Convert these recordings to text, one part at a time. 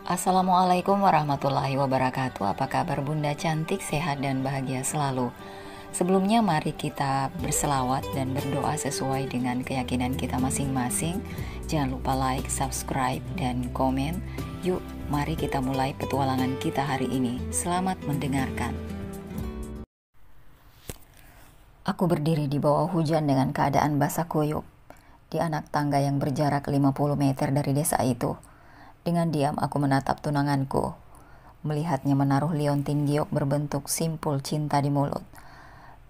Assalamualaikum warahmatullahi wabarakatuh. Apa kabar Bunda cantik, sehat dan bahagia selalu. Sebelumnya mari kita berselawat dan berdoa sesuai dengan keyakinan kita masing-masing. Jangan lupa like, subscribe, dan komen. Yuk, mari kita mulai petualangan kita hari ini. Selamat mendengarkan. Aku berdiri di bawah hujan dengan keadaan basah kuyup di anak tangga yang berjarak 50 meter dari desa itu. Dengan diam aku menatap tunanganku, melihatnya menaruh liontin giok berbentuk simpul cinta di mulut,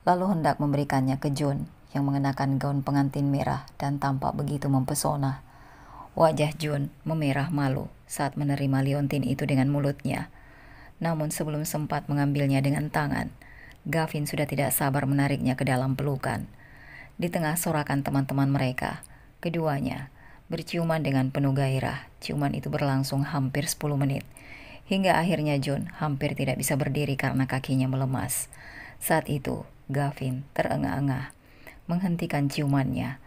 lalu hendak memberikannya ke Jun yang mengenakan gaun pengantin merah dan tampak begitu mempesona. Wajah Jun memerah malu saat menerima liontin itu dengan mulutnya. Namun sebelum sempat mengambilnya dengan tangan, Gavin sudah tidak sabar menariknya ke dalam pelukan. Di tengah sorakan teman-teman mereka, keduanya berciuman dengan penuh gairah. Ciuman itu berlangsung hampir 10 menit. Hingga akhirnya Jun hampir tidak bisa berdiri karena kakinya melemas. Saat itu, Gavin terengah-engah menghentikan ciumannya.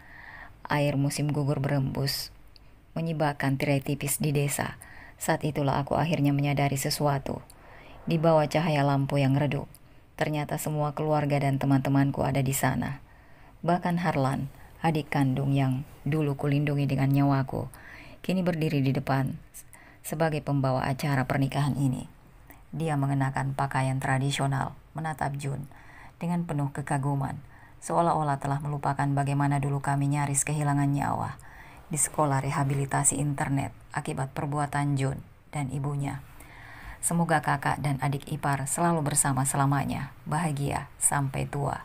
Air musim gugur berembus, menyibakkan tirai tipis di desa. Saat itulah aku akhirnya menyadari sesuatu. Di bawah cahaya lampu yang redup, ternyata semua keluarga dan teman-temanku ada di sana. Bahkan Harlan, adik kandung yang dulu kulindungi dengan nyawaku, kini berdiri di depan sebagai pembawa acara pernikahan ini. Dia mengenakan pakaian tradisional, menatap Jun dengan penuh kekaguman, seolah-olah telah melupakan bagaimana dulu kami nyaris kehilangan nyawa di sekolah rehabilitasi internet akibat perbuatan Jun dan ibunya. Semoga kakak dan adik ipar selalu bersama selamanya, bahagia sampai tua,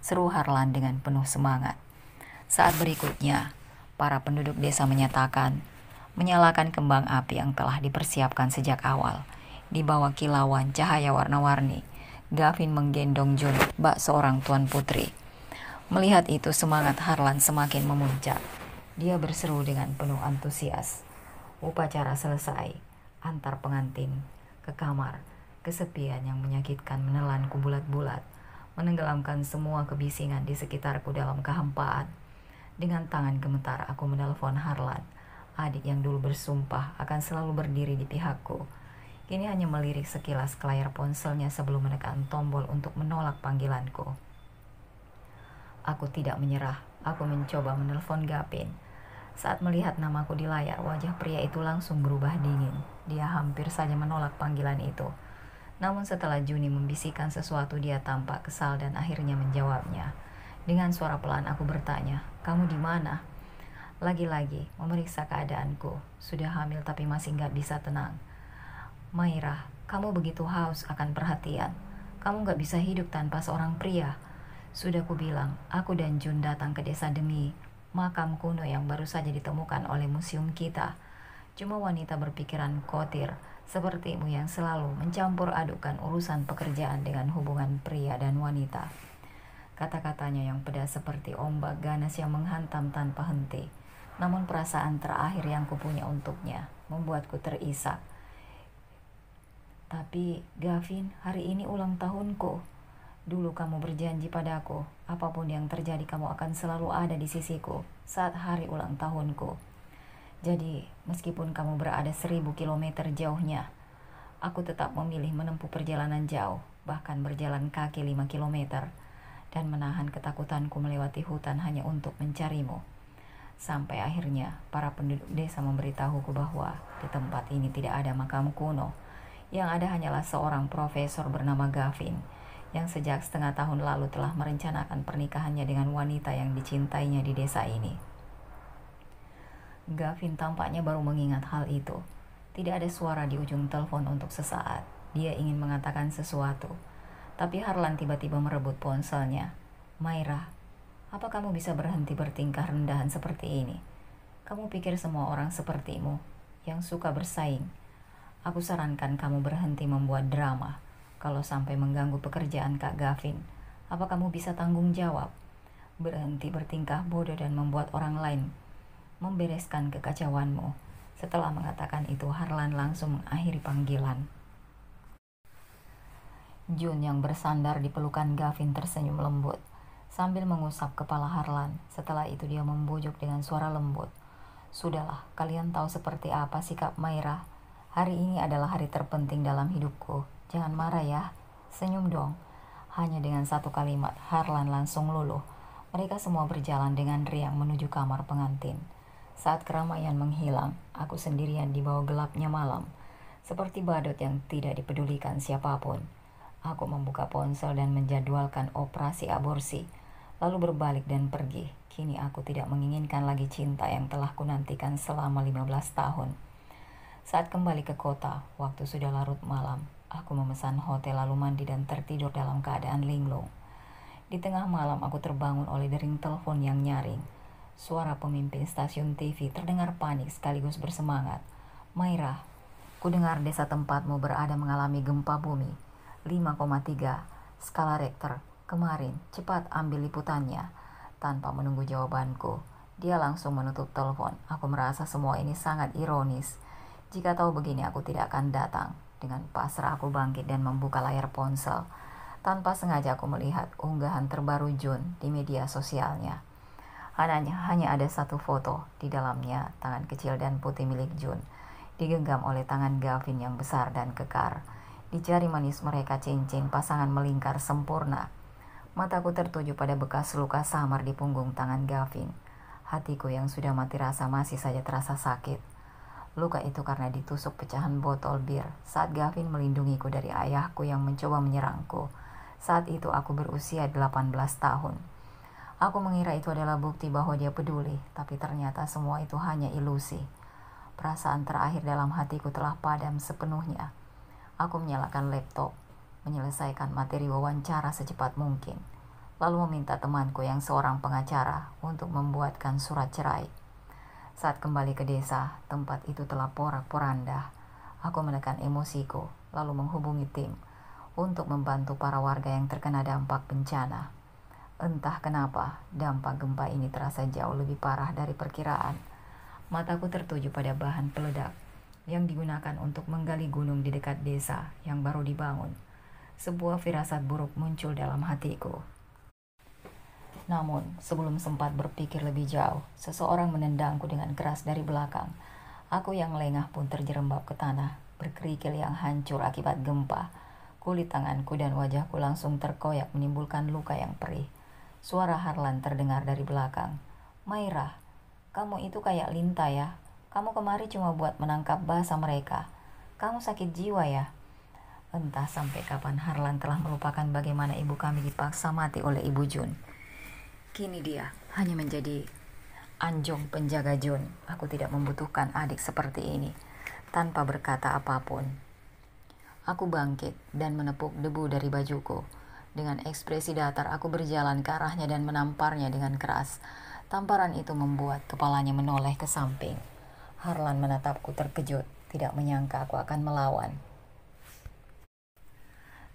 seru Harlan dengan penuh semangat. Saat berikutnya, para penduduk desa menyalakan kembang api yang telah dipersiapkan sejak awal. Di bawah kilauan cahaya warna-warni, Gavin menggendong Jun, bak seorang tuan putri. Melihat itu, semangat Harlan semakin memuncak. Dia berseru dengan penuh antusias. Upacara selesai, antar pengantin ke kamar. Kesepian yang menyakitkan menelanku bulat-bulat, menenggelamkan semua kebisingan di sekitarku dalam kehampaan. Dengan tangan gemetar aku menelpon Harlan, adik yang dulu bersumpah akan selalu berdiri di pihakku. Kini hanya melirik sekilas ke layar ponselnya sebelum menekan tombol untuk menolak panggilanku. Aku tidak menyerah, aku mencoba menelpon Gavin. Saat melihat namaku di layar, wajah pria itu langsung berubah dingin. Dia hampir saja menolak panggilan itu. Namun setelah Juni membisikkan sesuatu, dia tampak kesal dan akhirnya menjawabnya. Dengan suara pelan aku bertanya, "Kamu di mana?" Lagi-lagi memeriksa keadaanku. Sudah hamil tapi masih gak bisa tenang. "Mairah, kamu begitu haus akan perhatian. Kamu gak bisa hidup tanpa seorang pria. Sudah kubilang, aku dan Jun datang ke desa demi makam kuno yang baru saja ditemukan oleh museum kita. Cuma wanita berpikiran kotir sepertimu yang selalu mencampur adukan urusan pekerjaan dengan hubungan pria dan wanita." Kata-katanya yang pedas seperti ombak ganas yang menghantam tanpa henti. Namun perasaan terakhir yang kupunya untuknya membuatku terisak. "Tapi Gavin, hari ini ulang tahunku. Dulu kamu berjanji padaku, apapun yang terjadi kamu akan selalu ada di sisiku saat hari ulang tahunku. Jadi, meskipun kamu berada 1000 kilometer jauhnya, aku tetap memilih menempuh perjalanan jauh, bahkan berjalan kaki 5 kilometer. Dan menahan ketakutanku melewati hutan hanya untuk mencarimu. Sampai akhirnya para penduduk desa memberitahuku bahwa di tempat ini tidak ada makam kuno. Yang ada hanyalah seorang profesor bernama Gavin, yang sejak setengah tahun lalu telah merencanakan pernikahannya dengan wanita yang dicintainya di desa ini." Gavin tampaknya baru mengingat hal itu. Tidak ada suara di ujung telepon untuk sesaat. Dia ingin mengatakan sesuatu, tapi Harlan tiba-tiba merebut ponselnya. "Mairah, apa kamu bisa berhenti bertingkah rendahan seperti ini? Kamu pikir semua orang sepertimu, yang suka bersaing? Aku sarankan kamu berhenti membuat drama. Kalau sampai mengganggu pekerjaan Kak Gavin, apa kamu bisa tanggung jawab? Berhenti bertingkah bodoh dan membuat orang lain membereskan kekacauanmu." Setelah mengatakan itu, Harlan langsung mengakhiri panggilan. Jun yang bersandar di pelukan Gavin tersenyum lembut sambil mengusap kepala Harlan. Setelah itu dia membujuk dengan suara lembut, "Sudahlah, kalian tahu seperti apa sikap Mairah. Hari ini adalah hari terpenting dalam hidupku. Jangan marah ya. Senyum dong. Hanya dengan satu kalimat, Harlan langsung luluh. Mereka semua berjalan dengan riang menuju kamar pengantin. Saat keramaian menghilang, aku sendirian di bawah gelapnya malam. Seperti badut yang tidak dipedulikan siapapun. Aku membuka ponsel dan menjadwalkan operasi aborsi. Lalu berbalik dan pergi. Kini aku tidak menginginkan lagi cinta yang telah kunantikan selama 15 tahun. Saat kembali ke kota, waktu sudah larut malam. Aku memesan hotel lalu mandi dan tertidur dalam keadaan linglung. Di tengah malam aku terbangun oleh dering telepon yang nyaring. Suara pemimpin stasiun TV terdengar panik sekaligus bersemangat. Maira, ku dengar desa tempatmu berada mengalami gempa bumi 5,3 skala Richter kemarin. Cepat ambil liputannya. Tanpa menunggu jawabanku, dia langsung menutup telepon. Aku merasa semua ini sangat ironis. Jika tahu begini aku tidak akan datang. Dengan pasrah aku bangkit dan membuka layar ponsel. Tanpa sengaja aku melihat unggahan terbaru Jun di media sosialnya. Hanya ada satu foto. Di dalamnya tangan kecil dan putih milik Jun digenggam oleh tangan Gavin yang besar dan kekar. Di jari manis mereka cincin pasangan melingkar sempurna. Mataku tertuju pada bekas luka samar di punggung tangan Gavin. Hatiku yang sudah mati rasa masih saja terasa sakit. Luka itu karena ditusuk pecahan botol bir saat Gavin melindungiku dari ayahku yang mencoba menyerangku. Saat itu aku berusia 18 tahun. Aku mengira itu adalah bukti bahwa dia peduli, tapi ternyata semua itu hanya ilusi. Perasaan terakhir dalam hatiku telah padam sepenuhnya. Aku menyalakan laptop, menyelesaikan materi wawancara secepat mungkin, lalu meminta temanku yang seorang pengacara untuk membuatkan surat cerai. Saat kembali ke desa, tempat itu telah porak-poranda. Aku menekan emosiku, lalu menghubungi tim untuk membantu para warga yang terkena dampak bencana. Entah kenapa, dampak gempa ini terasa jauh lebih parah dari perkiraan. Mataku tertuju pada bahan peledak yang digunakan untuk menggali gunung di dekat desa yang baru dibangun. Sebuah firasat buruk muncul dalam hatiku. Namun, sebelum sempat berpikir lebih jauh, seseorang menendangku dengan keras dari belakang. Aku yang lengah pun terjerembab ke tanah, berkerikil yang hancur akibat gempa. Kulit tanganku dan wajahku langsung terkoyak menimbulkan luka yang perih. Suara Harlan terdengar dari belakang. Maira, kamu itu kayak Linta ya. Kamu kemari cuma buat menangkap bahasa mereka. Kamu sakit jiwa ya. Entah sampai kapan Harlan telah melupakan bagaimana ibu kami dipaksa mati oleh ibu Jun. Kini dia hanya menjadi anjong penjaga Jun. Aku tidak membutuhkan adik seperti ini. Tanpa berkata apapun, aku bangkit dan menepuk debu dari bajuku. Dengan ekspresi datar aku berjalan ke arahnya dan menamparnya dengan keras. Tamparan itu membuat kepalanya menoleh ke samping. Harlan menatapku terkejut, tidak menyangka aku akan melawan.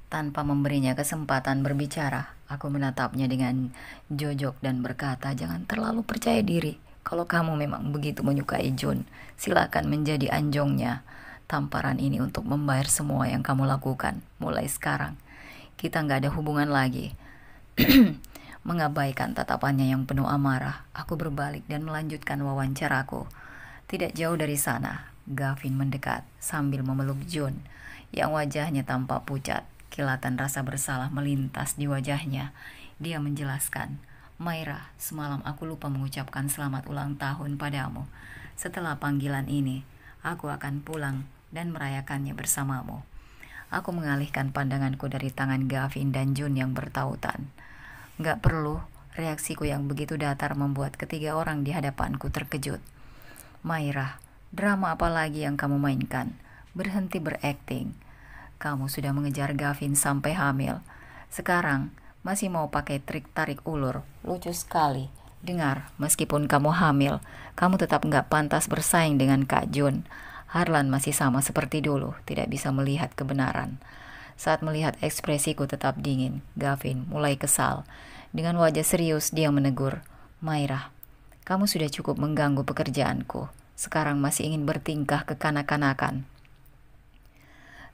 Tanpa memberinya kesempatan berbicara, aku menatapnya dengan jojok dan berkata, jangan terlalu percaya diri. Kalau kamu memang begitu menyukai Jun, silakan menjadi anjongnya. Tamparan ini untuk membayar semua yang kamu lakukan. Mulai sekarang, kita gak ada hubungan lagi. Mengabaikan tatapannya yang penuh amarah, aku berbalik dan melanjutkan wawancaraku. Tidak jauh dari sana, Gavin mendekat sambil memeluk Jun, yang wajahnya tampak pucat. Kilatan rasa bersalah melintas di wajahnya. Dia menjelaskan, Maira, semalam aku lupa mengucapkan selamat ulang tahun padamu. Setelah panggilan ini, aku akan pulang dan merayakannya bersamamu. Aku mengalihkan pandanganku dari tangan Gavin dan Jun yang bertautan. Gak perlu, reaksiku yang begitu datar membuat ketiga orang di hadapanku terkejut. Maira, drama apa lagi yang kamu mainkan? Berhenti berakting. Kamu sudah mengejar Gavin sampai hamil. Sekarang masih mau pakai trik tarik ulur. Lucu sekali. Dengar, meskipun kamu hamil, kamu tetap gak pantas bersaing dengan Kak Jun. Harlan masih sama seperti dulu, tidak bisa melihat kebenaran. Saat melihat ekspresiku tetap dingin, Gavin mulai kesal. Dengan wajah serius dia menegur, Maira, kamu sudah cukup mengganggu pekerjaanku. Sekarang masih ingin bertingkah kekanak-kanakan.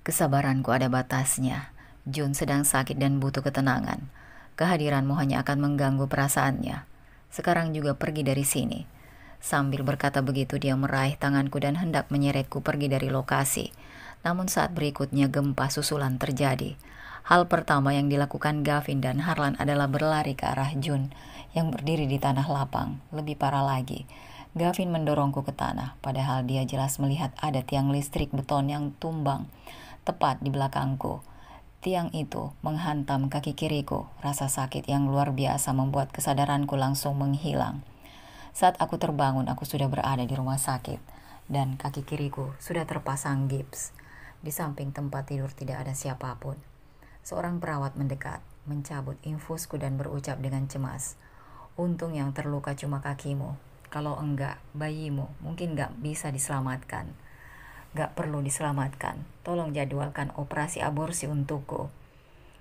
Kesabaranku ada batasnya. Jun sedang sakit dan butuh ketenangan. Kehadiranmu hanya akan mengganggu perasaannya. Sekarang juga pergi dari sini. Sambil berkata begitu dia meraih tanganku dan hendak menyeretku pergi dari lokasi. Namun saat berikutnya gempa susulan terjadi. Hal pertama yang dilakukan Gavin dan Harlan adalah berlari ke arah Jun yang berdiri di tanah lapang. Lebih parah lagi, Gavin mendorongku ke tanah, padahal dia jelas melihat ada tiang listrik beton yang tumbang tepat di belakangku. Tiang itu menghantam kaki kiriku. Rasa sakit yang luar biasa membuat kesadaranku langsung menghilang. Saat aku terbangun, aku sudah berada di rumah sakit dan kaki kiriku sudah terpasang gips. Di samping tempat tidur tidak ada siapapun. Seorang perawat mendekat, mencabut infusku dan berucap dengan cemas, "Untung yang terluka cuma kakimu. Kalau enggak, bayimu mungkin enggak bisa diselamatkan." "Gak perlu diselamatkan. Tolong jadwalkan operasi aborsi untukku."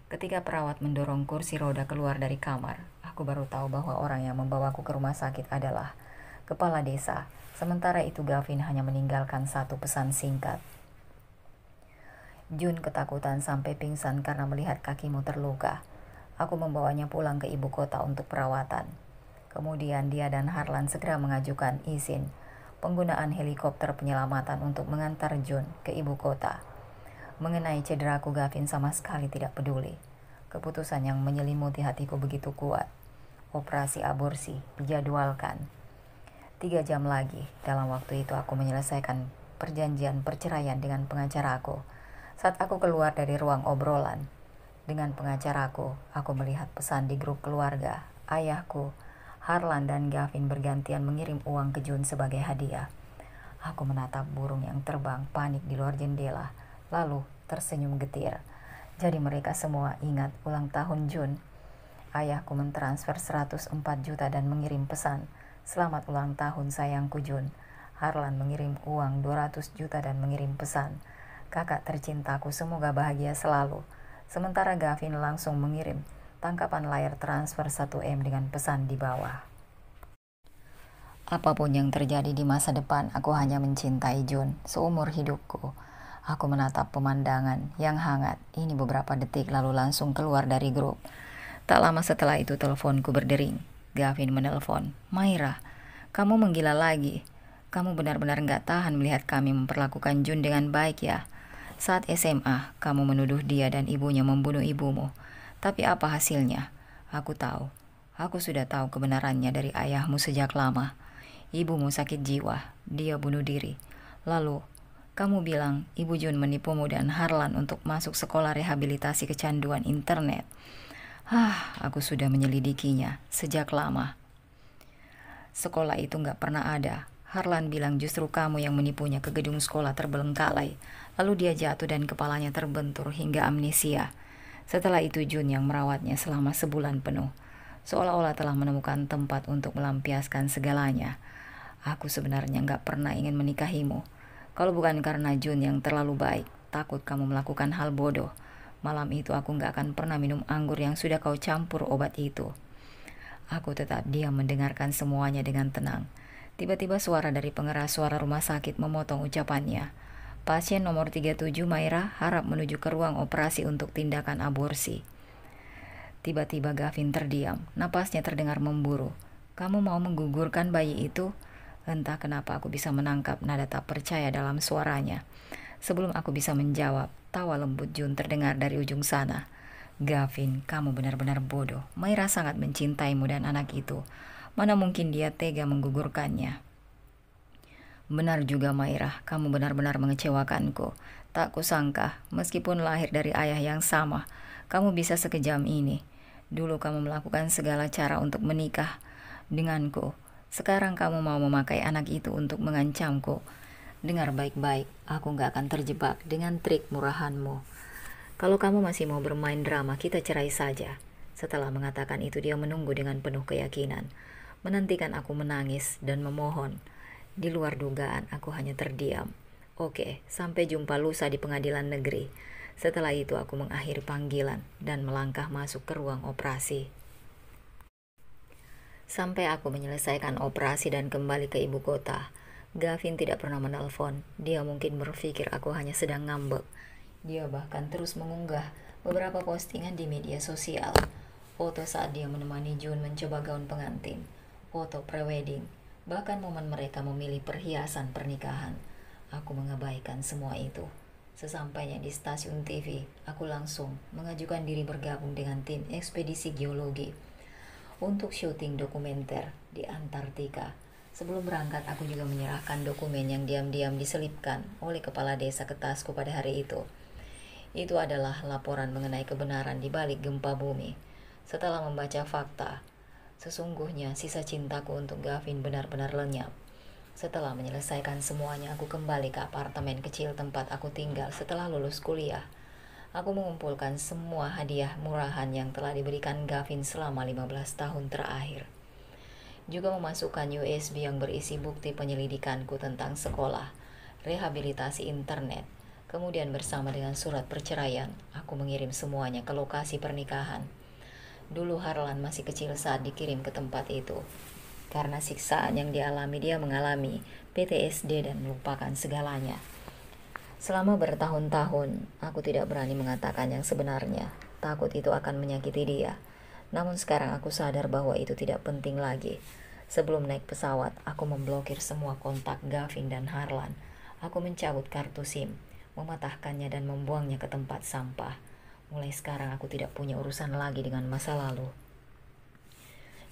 Ketika perawat mendorong kursi roda keluar dari kamar, aku baru tahu bahwa orang yang membawaku ke rumah sakit adalah kepala desa. Sementara itu Gavin hanya meninggalkan satu pesan singkat. "Jun ketakutan sampai pingsan karena melihat kakimu terluka. Aku membawanya pulang ke ibu kota untuk perawatan." Kemudian dia dan Harlan segera mengajukan izin penggunaan helikopter penyelamatan untuk mengantar Jun ke ibu kota. Mengenai cederaku, Gavin sama sekali tidak peduli. Keputusan yang menyelimuti hatiku begitu kuat. Operasi aborsi dijadwalkan. 3 jam lagi. Dalam waktu itu aku menyelesaikan perjanjian perceraian dengan pengacaraku. Saat aku keluar dari ruang obrolan dengan pengacaraku, aku melihat pesan di grup keluarga. Ayahku, Harlan dan Gavin bergantian mengirim uang ke Jun sebagai hadiah. Aku menatap burung yang terbang panik di luar jendela, lalu tersenyum getir. Jadi mereka semua ingat ulang tahun Jun. Ayahku mentransfer 104 juta dan mengirim pesan, "Selamat ulang tahun sayangku Jun." Harlan mengirim uang 200 juta dan mengirim pesan, "Kakak tercintaku, semoga bahagia selalu." Sementara Gavin langsung mengirim tangkapan layar transfer 1 M dengan pesan di bawah. Apapun yang terjadi di masa depan, aku hanya mencintai Jun seumur hidupku. Aku menatap pemandangan yang hangat ini beberapa detik lalu langsung keluar dari grup. Tak lama setelah itu teleponku berdering. Gavin menelpon, "Maira, kamu menggila lagi. Kamu benar-benar gak tahan melihat kami memperlakukan Jun dengan baik ya. Saat SMA, kamu menuduh dia dan ibunya membunuh ibumu. Tapi apa hasilnya? Aku tahu. Aku sudah tahu kebenarannya dari ayahmu sejak lama. Ibumu sakit jiwa, dia bunuh diri. Lalu, kamu bilang ibu Jun menipumu dan Harlan untuk masuk sekolah rehabilitasi kecanduan internet. Aku sudah menyelidikinya sejak lama. Sekolah itu gak pernah ada. Harlan bilang justru kamu yang menipunya ke gedung sekolah terbengkalai. Lalu dia jatuh dan kepalanya terbentur hingga amnesia. Setelah itu Jun yang merawatnya selama sebulan penuh. Seolah-olah telah menemukan tempat untuk melampiaskan segalanya. Aku sebenarnya gak pernah ingin menikahimu. Kalau bukan karena Jun yang terlalu baik, takut kamu melakukan hal bodoh. Malam itu aku gak akan pernah minum anggur yang sudah kau campur obat itu." Aku tetap diam mendengarkan semuanya dengan tenang. Tiba-tiba suara dari pengeras suara rumah sakit memotong ucapannya. "Pasien nomor 37 Maira harap menuju ke ruang operasi untuk tindakan aborsi." Tiba-tiba Gavin terdiam, napasnya terdengar memburu. "Kamu mau menggugurkan bayi itu?" Entah kenapa aku bisa menangkap nada tak percaya dalam suaranya. Sebelum aku bisa menjawab, tawa lembut Jun terdengar dari ujung sana. "Gavin, kamu benar-benar bodoh. Maira sangat mencintaimu dan anak itu. Mana mungkin dia tega menggugurkannya." "Benar juga Maira, kamu benar-benar mengecewakanku. Tak kusangka, meskipun lahir dari ayah yang sama, kamu bisa sekejam ini. Dulu kamu melakukan segala cara untuk menikah denganku. Sekarang kamu mau memakai anak itu untuk mengancamku. Dengar baik-baik, aku gak akan terjebak dengan trik murahanmu. Kalau kamu masih mau bermain drama, kita cerai saja." Setelah mengatakan itu dia menunggu dengan penuh keyakinan, menantikan aku menangis dan memohon. Di luar dugaan, aku hanya terdiam. "Oke, sampai jumpa lusa di pengadilan negeri." Setelah itu aku mengakhiri panggilan dan melangkah masuk ke ruang operasi. Sampai aku menyelesaikan operasi dan kembali ke ibu kota, Gavin tidak pernah menelpon. Dia mungkin berpikir aku hanya sedang ngambek. Dia bahkan terus mengunggah beberapa postingan di media sosial. Foto saat dia menemani Jun mencoba gaun pengantin, foto prewedding, bahkan momen mereka memilih perhiasan pernikahan. Aku mengabaikan semua itu. Sesampainya di stasiun TV, aku langsung mengajukan diri bergabung dengan tim ekspedisi geologi untuk syuting dokumenter di Antartika. Sebelum berangkat, aku juga menyerahkan dokumen yang diam-diam diselipkan oleh kepala desa ke tasku pada hari itu. Itu adalah laporan mengenai kebenaran di balik gempa bumi. Setelah membaca fakta, sesungguhnya sisa cintaku untuk Gavin benar-benar lenyap. Setelah menyelesaikan semuanya, aku kembali ke apartemen kecil tempat aku tinggal setelah lulus kuliah. Aku mengumpulkan semua hadiah murahan yang telah diberikan Gavin selama 15 tahun terakhir. Juga memasukkan USB yang berisi bukti penyelidikanku tentang sekolah, rehabilitasi internet. Kemudian bersama dengan surat perceraian, aku mengirim semuanya ke lokasi pernikahan. Dulu Harlan masih kecil saat dikirim ke tempat itu. Karena siksaan yang dialami, dia mengalami PTSD dan melupakan segalanya. Selama bertahun-tahun, aku tidak berani mengatakan yang sebenarnya. Takut itu akan menyakiti dia. Namun sekarang aku sadar bahwa itu tidak penting lagi. Sebelum naik pesawat, aku memblokir semua kontak Gavin dan Harlan. Aku mencabut kartu SIM, mematahkannya dan membuangnya ke tempat sampah. Mulai sekarang aku tidak punya urusan lagi dengan masa lalu.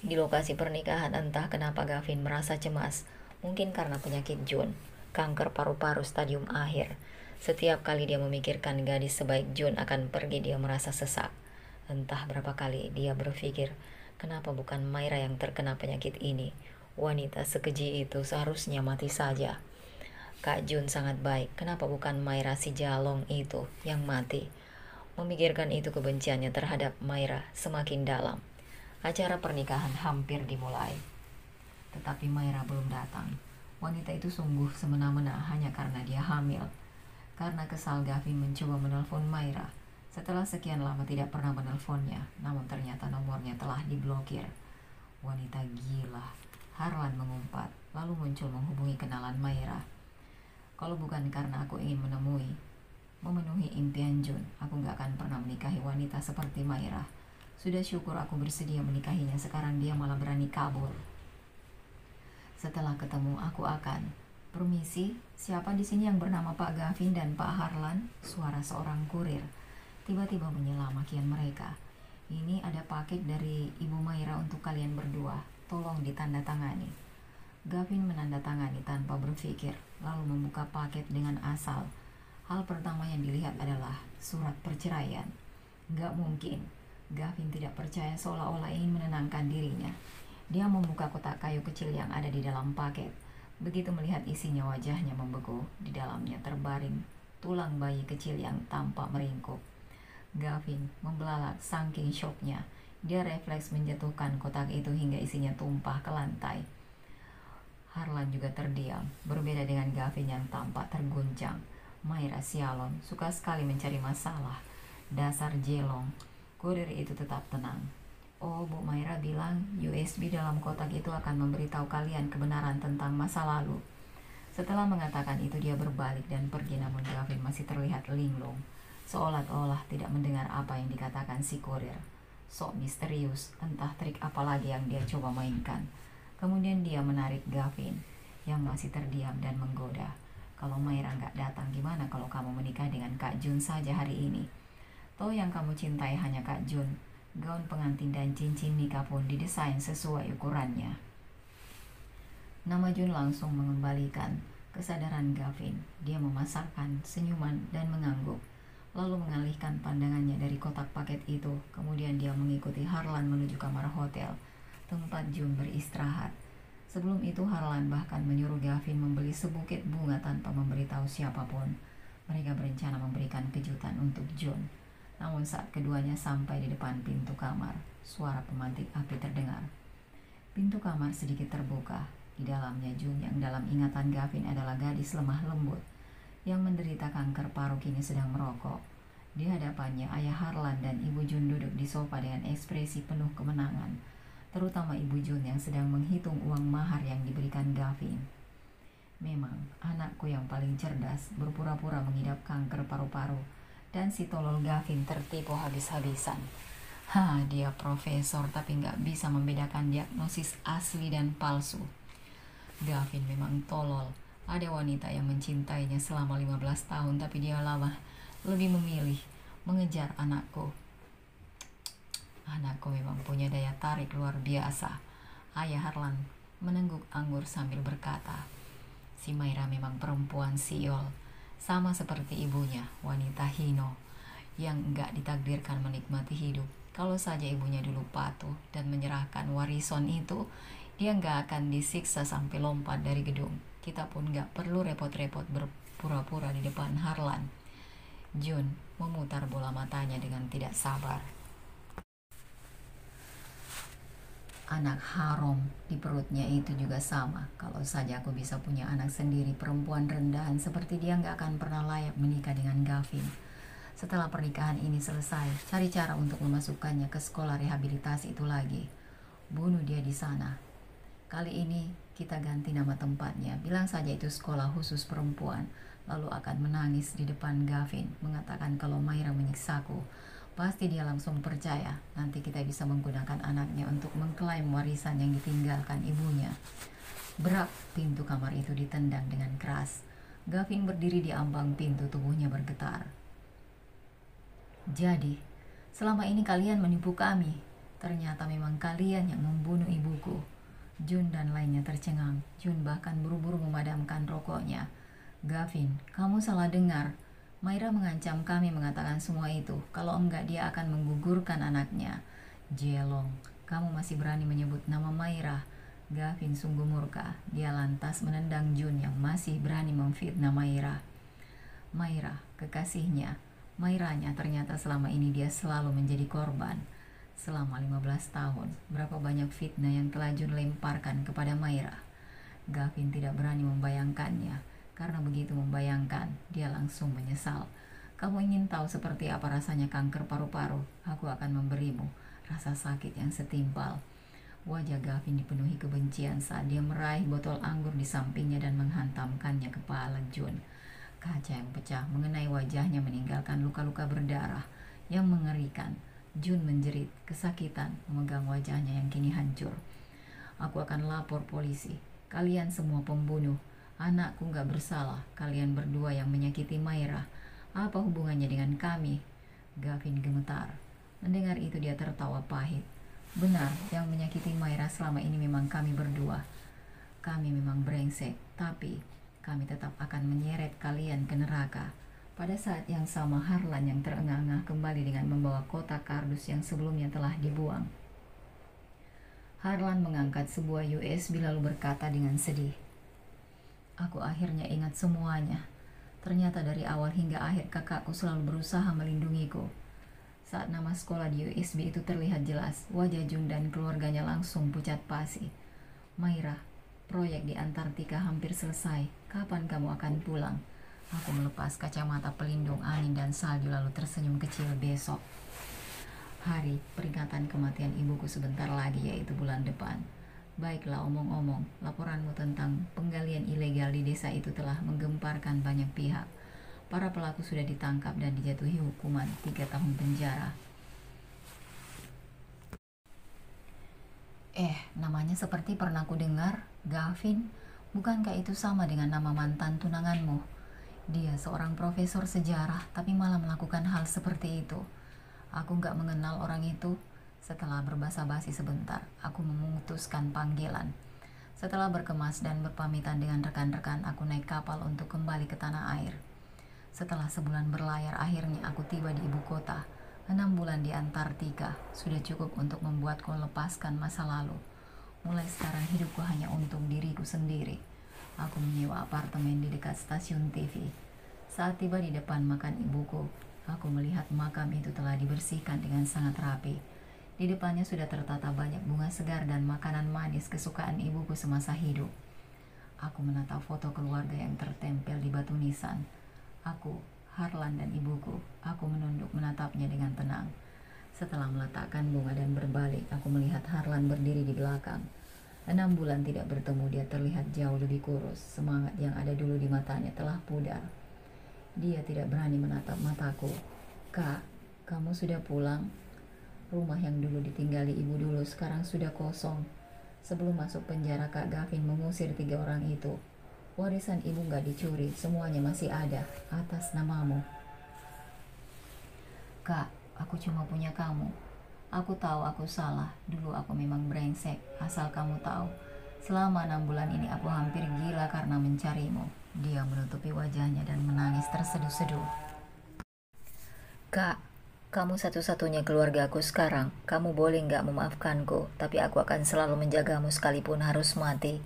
Di lokasi pernikahan, entah kenapa Gavin merasa cemas. Mungkin karena penyakit June, kanker paru-paru stadium akhir. Setiap kali dia memikirkan gadis sebaik June akan pergi, dia merasa sesak. Entah berapa kali dia berpikir, kenapa bukan Myra yang terkena penyakit ini? Wanita sekeji itu seharusnya mati saja. Kak June sangat baik, kenapa bukan Myra si jalong itu yang mati? Memikirkan itu, kebenciannya terhadap Myra semakin dalam. Acara pernikahan hampir dimulai, tetapi Myra belum datang. Wanita itu sungguh semena-mena hanya karena dia hamil. Karena kesal, Gavin mencoba menelpon Myra. Setelah sekian lama tidak pernah menelponnya, namun ternyata nomornya telah diblokir. Wanita gila, Harlan mengumpat, lalu muncul menghubungi kenalan Myra. Kalau bukan karena aku ingin memenuhi impian June, aku gak akan pernah menikahi wanita seperti Myra. Sudah syukur aku bersedia menikahinya, sekarang dia malah berani kabur. Setelah ketemu, aku akan, permisi, siapa di sini yang bernama Pak Gavin dan Pak Harlan? Suara seorang kurir tiba-tiba menyela makian mereka. Ini ada paket dari Ibu Myra untuk kalian berdua, tolong ditandatangani. Gavin menandatangani tanpa berpikir, lalu membuka paket dengan asal. Hal pertama yang dilihat adalah surat perceraian. Gak mungkin. Gavin tidak percaya, seolah-olah ingin menenangkan dirinya. Dia membuka kotak kayu kecil yang ada di dalam paket. Begitu melihat isinya, wajahnya membeku. Di dalamnya terbaring tulang bayi kecil yang tampak meringkuk. Gavin membelalak saking syoknya. Dia refleks menjatuhkan kotak itu hingga isinya tumpah ke lantai. Harlan juga terdiam. Berbeda dengan Gavin yang tampak terguncang, Myra sialon, suka sekali mencari masalah. Dasar jelong. Kurir itu tetap tenang. Oh, Bu Myra bilang USB dalam kotak itu akan memberitahu kalian kebenaran tentang masa lalu. Setelah mengatakan itu, dia berbalik dan pergi, namun Gavin masih terlihat linglung, seolah-olah tidak mendengar apa yang dikatakan si kurir. Sok misterius, entah trik apa lagi yang dia coba mainkan. Kemudian dia menarik Gavin yang masih terdiam dan menggoda. Kalau Myra nggak datang, gimana kalau kamu menikah dengan Kak June saja hari ini? Toh yang kamu cintai hanya Kak June. Gaun pengantin dan cincin nikah pun didesain sesuai ukurannya. Nama June langsung mengembalikan kesadaran Gavin. Dia memasarkan senyuman dan mengangguk, lalu mengalihkan pandangannya dari kotak paket itu. Kemudian dia mengikuti Harlan menuju kamar hotel tempat June beristirahat. Sebelum itu, Harlan bahkan menyuruh Gavin membeli sebukit bunga tanpa memberitahu siapapun. Mereka berencana memberikan kejutan untuk June. Namun saat keduanya sampai di depan pintu kamar, suara pemantik api terdengar. Pintu kamar sedikit terbuka. Di dalamnya June yang dalam ingatan Gavin adalah gadis lemah lembut yang menderita kanker paru kini sedang merokok. Di hadapannya, ayah Harlan dan ibu June duduk di sofa dengan ekspresi penuh kemenangan, terutama ibu June yang sedang menghitung uang mahar yang diberikan Gavin. Memang, anakku yang paling cerdas berpura-pura mengidap kanker paru-paru, dan si tolol Gavin tertipu habis-habisan. Dia profesor tapi nggak bisa membedakan diagnosis asli dan palsu. Gavin memang tolol. Ada wanita yang mencintainya selama 15 tahun, tapi dia lama lebih memilih mengejar anakku. Anakku memang punya daya tarik luar biasa. Ayah Harlan menengguk anggur sambil berkata, si Maira memang perempuan siol, sama seperti ibunya, wanita hino, yang enggak ditakdirkan menikmati hidup. Kalau saja ibunya dulu patuh dan menyerahkan warisan itu, dia enggak akan disiksa sampai lompat dari gedung. Kita pun enggak perlu repot-repot berpura-pura di depan Harlan. Jun memutar bola matanya dengan tidak sabar. Anak haram di perutnya itu juga sama. Kalau saja aku bisa punya anak sendiri, perempuan rendahan seperti dia nggak akan pernah layak menikah dengan Gavin. Setelah pernikahan ini selesai, cari cara untuk memasukkannya ke sekolah rehabilitasi itu lagi. Bunuh dia di sana. Kali ini kita ganti nama tempatnya. Bilang saja itu sekolah khusus perempuan. Lalu akan menangis di depan Gavin, mengatakan kalau Maira menyiksaku. Pasti dia langsung percaya. Nanti kita bisa menggunakan anaknya untuk mengklaim warisan yang ditinggalkan ibunya. Berak, pintu kamar itu ditendang dengan keras. Gavin berdiri di ambang pintu, tubuhnya bergetar. Jadi, selama ini kalian menipu kami. Ternyata memang kalian yang membunuh ibuku. Jun dan lainnya tercengang. Jun bahkan buru-buru memadamkan rokoknya. Gavin, kamu salah dengar. Maira mengancam kami mengatakan semua itu. Kalau enggak dia akan menggugurkan anaknya. Jelong, kamu masih berani menyebut nama Maira. Gavin sungguh murka. Dia lantas menendang Jun yang masih berani memfitnah Maira. Maira, kekasihnya. Mairanya ternyata selama ini dia selalu menjadi korban. Selama 15 tahun, berapa banyak fitnah yang telah Jun lemparkan kepada Maira. Gavin tidak berani membayangkannya. Karena begitu membayangkan, dia langsung menyesal. Kamu ingin tahu seperti apa rasanya kanker paru-paru? Aku akan memberimu rasa sakit yang setimpal. Wajah Gavin dipenuhi kebencian saat dia meraih botol anggur di sampingnya dan menghantamkannya ke kepala Jun. Kaca yang pecah mengenai wajahnya meninggalkan luka-luka berdarah yang mengerikan. Jun menjerit kesakitan memegang wajahnya yang kini hancur. Aku akan lapor polisi. Kalian semua pembunuh. Anakku gak bersalah. Kalian berdua yang menyakiti Maira. Apa hubungannya dengan kami? Gavin gemetar. Mendengar itu dia tertawa pahit. Benar, yang menyakiti Maira selama ini memang kami berdua. Kami memang brengsek, tapi kami tetap akan menyeret kalian ke neraka. Pada saat yang sama, Harlan yang terengah-engah kembali dengan membawa kotak kardus yang sebelumnya telah dibuang. Harlan mengangkat sebuah USB lalu berkata dengan sedih, aku akhirnya ingat semuanya. Ternyata dari awal hingga akhir kakakku selalu berusaha melindungiku. Saat nama sekolah di USB itu terlihat jelas, wajah Jun dan keluarganya langsung pucat pasi. Maira, proyek di Antartika hampir selesai. Kapan kamu akan pulang? Aku melepas kacamata pelindung angin dan salju lalu tersenyum kecil. Besok. Hari peringatan kematian ibuku sebentar lagi, yaitu bulan depan. Baiklah, omong-omong, laporanmu tentang penggalian ilegal di desa itu telah menggemparkan banyak pihak. Para pelaku sudah ditangkap dan dijatuhi hukuman 3 tahun penjara. Namanya seperti pernah ku dengar. Gavin, bukankah itu sama dengan nama mantan tunanganmu? Dia seorang profesor sejarah, tapi malah melakukan hal seperti itu. Aku gak mengenal orang itu. Setelah berbasa-basi sebentar, aku memutuskan panggilan. Setelah berkemas dan berpamitan dengan rekan-rekan, aku naik kapal untuk kembali ke tanah air. Setelah sebulan berlayar, akhirnya aku tiba di ibu kota. 6 bulan di Antartika sudah cukup untuk membuatku lepaskan masa lalu. Mulai sekarang hidupku hanya untuk diriku sendiri. Aku menyewa apartemen di dekat stasiun TV. Saat tiba di depan makam ibuku, aku melihat makam itu telah dibersihkan dengan sangat rapi. Di depannya sudah tertata banyak bunga segar dan makanan manis kesukaan ibuku semasa hidup. Aku menatap foto keluarga yang tertempel di batu nisan. Aku, Harlan dan ibuku. Aku menunduk menatapnya dengan tenang. Setelah meletakkan bunga dan berbalik, aku melihat Harlan berdiri di belakang. 6 bulan tidak bertemu, dia terlihat jauh lebih kurus. Semangat yang ada dulu di matanya telah pudar. Dia tidak berani menatap mataku. Kak, kamu sudah pulang? Rumah yang dulu ditinggali ibu dulu sekarang sudah kosong. Sebelum masuk penjara, Kak Gavin mengusir 3 orang itu. Warisan ibu gak dicuri, semuanya masih ada atas namamu. Kak, aku cuma punya kamu. Aku tahu aku salah, dulu aku memang brengsek, asal kamu tahu. Selama 6 bulan ini aku hampir gila karena mencarimu. Dia menutupi wajahnya dan menangis terseduh-seduh. Kak, kamu satu-satunya keluarga aku sekarang. Kamu boleh nggak memaafkanku, tapi aku akan selalu menjagamu sekalipun harus mati.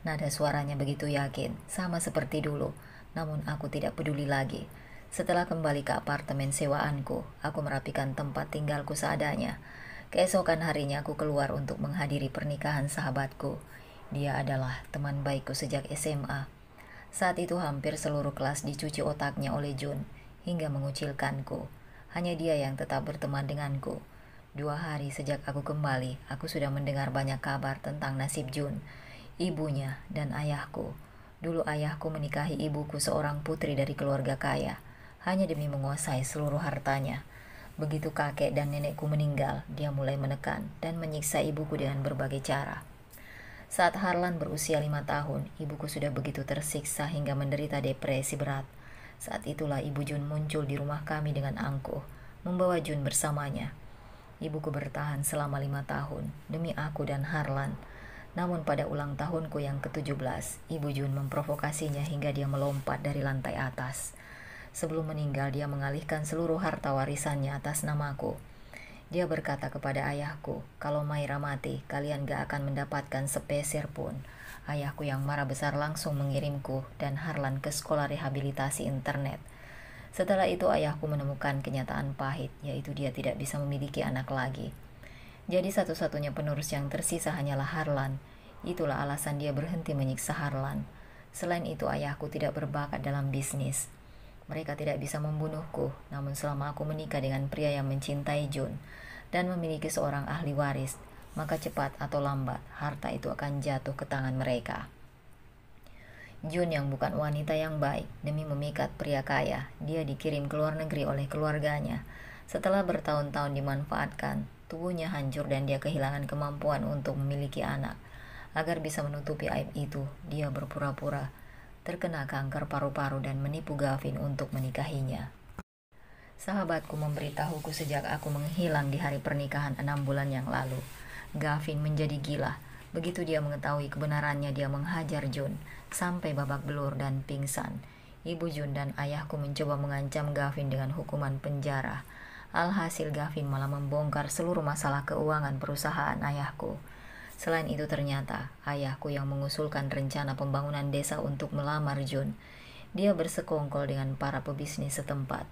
Nada suaranya begitu yakin, sama seperti dulu. Namun aku tidak peduli lagi. Setelah kembali ke apartemen sewaanku, aku merapikan tempat tinggalku seadanya. Keesokan harinya aku keluar untuk menghadiri pernikahan sahabatku. Dia adalah teman baikku sejak SMA. Saat itu hampir seluruh kelas dicuci otaknya oleh Jun, hingga mengucilkanku. Hanya dia yang tetap berteman denganku. 2 hari sejak aku kembali, aku sudah mendengar banyak kabar tentang nasib Jun, ibunya, dan ayahku. Dulu ayahku menikahi ibuku, seorang putri dari keluarga kaya, hanya demi menguasai seluruh hartanya. Begitu kakek dan nenekku meninggal, dia mulai menekan dan menyiksa ibuku dengan berbagai cara. Saat Harlan berusia 5 tahun, ibuku sudah begitu tersiksa hingga menderita depresi berat. Saat itulah ibu Jun muncul di rumah kami dengan angkuh, membawa Jun bersamanya. Ibuku bertahan selama 5 tahun, demi aku dan Harlan. Namun pada ulang tahunku yang ke-17, ibu Jun memprovokasinya hingga dia melompat dari lantai atas. Sebelum meninggal, dia mengalihkan seluruh harta warisannya atas namaku. Dia berkata kepada ayahku, kalau Maira mati, kalian gak akan mendapatkan sepeser pun. Ayahku yang marah besar langsung mengirimku dan Harlan ke sekolah rehabilitasi internet. Setelah itu ayahku menemukan kenyataan pahit, yaitu dia tidak bisa memiliki anak lagi. Jadi satu-satunya penerus yang tersisa hanyalah Harlan. Itulah alasan dia berhenti menyiksa Harlan. Selain itu ayahku tidak berbakat dalam bisnis. Mereka tidak bisa membunuhku, namun selama aku menikah dengan pria yang mencintai Jun dan memiliki seorang ahli waris, maka cepat atau lambat harta itu akan jatuh ke tangan mereka. Jun yang bukan wanita yang baik, demi memikat pria kaya, dia dikirim ke luar negeri oleh keluarganya. Setelah bertahun-tahun dimanfaatkan, tubuhnya hancur dan dia kehilangan kemampuan untuk memiliki anak. Agar bisa menutupi aib itu, dia berpura-pura terkena kanker paru-paru dan menipu Gavin untuk menikahinya. Sahabatku memberitahuku sejak aku menghilang di hari pernikahan 6 bulan yang lalu. Gavin menjadi gila. Begitu dia mengetahui kebenarannya, dia menghajar Jun sampai babak belur dan pingsan. Ibu Jun dan ayahku mencoba mengancam Gavin dengan hukuman penjara. Alhasil Gavin malah membongkar seluruh masalah keuangan perusahaan ayahku. Selain itu ternyata ayahku yang mengusulkan rencana pembangunan desa untuk melamar Jun. Dia bersekongkol dengan para pebisnis setempat.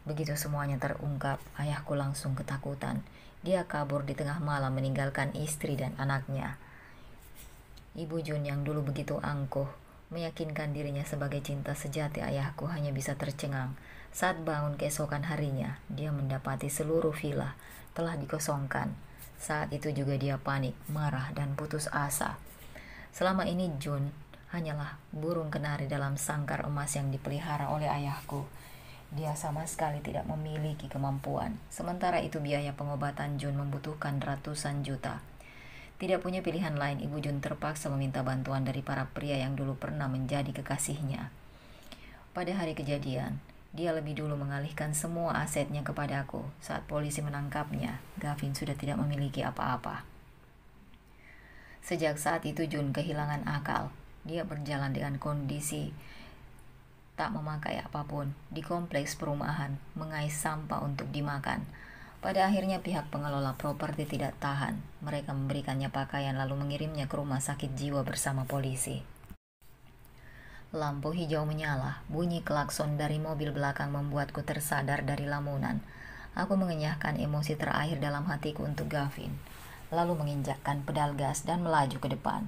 Begitu semuanya terungkap, ayahku langsung ketakutan. Dia kabur di tengah malam meninggalkan istri dan anaknya. Ibu Jun yang dulu begitu angkuh, meyakinkan dirinya sebagai cinta sejati ayahku, hanya bisa tercengang. Saat bangun keesokan harinya, dia mendapati seluruh villa telah dikosongkan. Saat itu juga dia panik, marah, dan putus asa. Selama ini Jun hanyalah burung kenari dalam sangkar emas yang dipelihara oleh ayahku. Dia sama sekali tidak memiliki kemampuan. Sementara itu biaya pengobatan Jun membutuhkan ratusan juta. Tidak punya pilihan lain, ibu Jun terpaksa meminta bantuan dari para pria yang dulu pernah menjadi kekasihnya. Pada hari kejadian, dia lebih dulu mengalihkan semua asetnya kepadaku. Saat polisi menangkapnya, Gavin sudah tidak memiliki apa-apa. Sejak saat itu Jun kehilangan akal. Dia berjalan dengan kondisi tak memakai apapun di kompleks perumahan, mengais sampah untuk dimakan. Pada akhirnya pihak pengelola properti tidak tahan. Mereka memberikannya pakaian lalu mengirimnya ke rumah sakit jiwa bersama polisi. Lampu hijau menyala, bunyi klakson dari mobil belakang membuatku tersadar dari lamunan. Aku mengenyahkan emosi terakhir dalam hatiku untuk Gavin, lalu menginjakkan pedal gas dan melaju ke depan.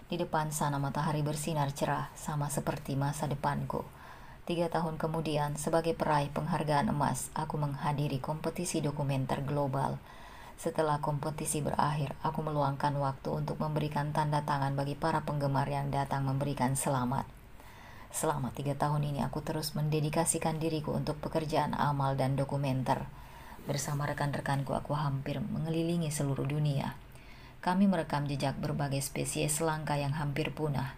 Di depan sana matahari bersinar cerah, sama seperti masa depanku. 3 tahun kemudian, sebagai peraih penghargaan emas, aku menghadiri kompetisi dokumenter global. Setelah kompetisi berakhir, aku meluangkan waktu untuk memberikan tanda tangan bagi para penggemar yang datang memberikan selamat. Selama 3 tahun ini aku terus mendedikasikan diriku untuk pekerjaan amal dan dokumenter. Bersama rekan-rekanku aku hampir mengelilingi seluruh dunia. Kami merekam jejak berbagai spesies langka yang hampir punah.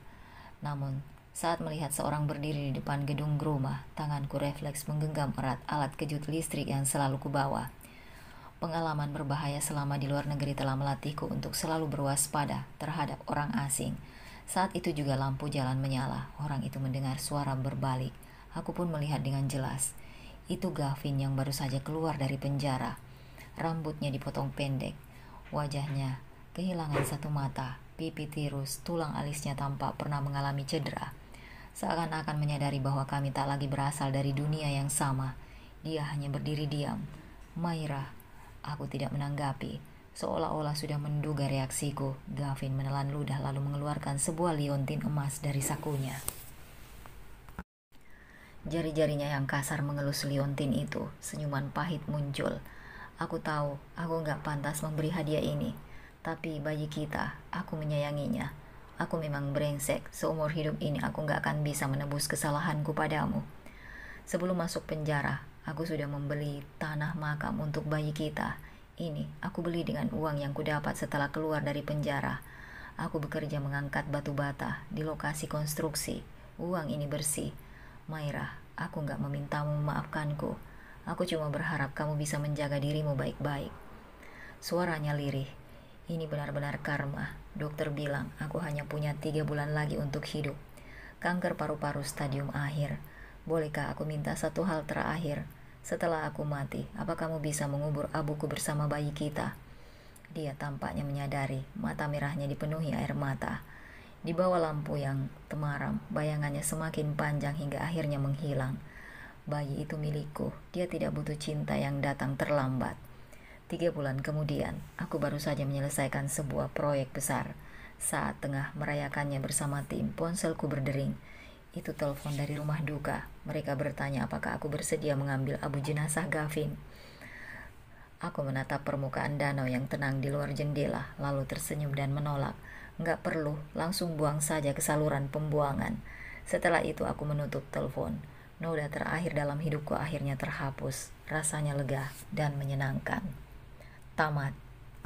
Namun, Saat melihat seorang berdiri di depan gedung rumah, tanganku refleks menggenggam erat alat kejut listrik yang selalu kubawa. Pengalaman berbahaya selama di luar negeri telah melatihku untuk selalu berwaspada terhadap orang asing. Saat itu juga lampu jalan menyala. Orang itu mendengar suara berbalik. Aku pun melihat dengan jelas. Itu Gavin yang baru saja keluar dari penjara. Rambutnya dipotong pendek. Wajahnya kehilangan satu mata. Pipi tirus, tulang alisnya tampak pernah mengalami cedera. Seakan-akan menyadari bahwa kami tak lagi berasal dari dunia yang sama. Dia hanya berdiri diam. Maira, aku tidak menanggapi. Seolah-olah sudah menduga reaksiku. Gavin menelan ludah lalu mengeluarkan sebuah liontin emas dari sakunya. Jari-jarinya yang kasar mengelus liontin itu. Senyuman pahit muncul. Aku tahu, aku gak pantas memberi hadiah ini. Tapi bagi kita, aku menyayanginya. Aku memang brengsek. Seumur hidup ini aku gak akan bisa menebus kesalahanku padamu. Sebelum masuk penjara, aku sudah membeli tanah makam untuk bayi kita. Ini aku beli dengan uang yang kudapat setelah keluar dari penjara. Aku bekerja mengangkat batu bata di lokasi konstruksi. Uang ini bersih. Maira, aku gak memintamu memaafkanku. Aku cuma berharap kamu bisa menjaga dirimu baik-baik. Suaranya lirih. Ini benar-benar karma. Dokter bilang aku hanya punya 3 bulan lagi untuk hidup. Kanker paru-paru stadium akhir. Bolehkah aku minta satu hal terakhir? Setelah aku mati, apa kamu bisa mengubur abuku bersama bayi kita? Dia tampaknya menyadari. Mata merahnya dipenuhi air mata. Di bawah lampu yang temaram, bayangannya semakin panjang hingga akhirnya menghilang. Bayi itu milikku. Dia tidak butuh cinta yang datang terlambat. 3 bulan kemudian, aku baru saja menyelesaikan sebuah proyek besar. Saat tengah merayakannya bersama tim, ponselku berdering. Itu telepon dari rumah duka. Mereka bertanya apakah aku bersedia mengambil abu jenazah Gavin. Aku menatap permukaan danau yang tenang di luar jendela, lalu tersenyum dan menolak. Nggak perlu, langsung buang saja ke saluran pembuangan. Setelah itu aku menutup telepon. Noda terakhir dalam hidupku akhirnya terhapus. Rasanya lega dan menyenangkan. Tamat.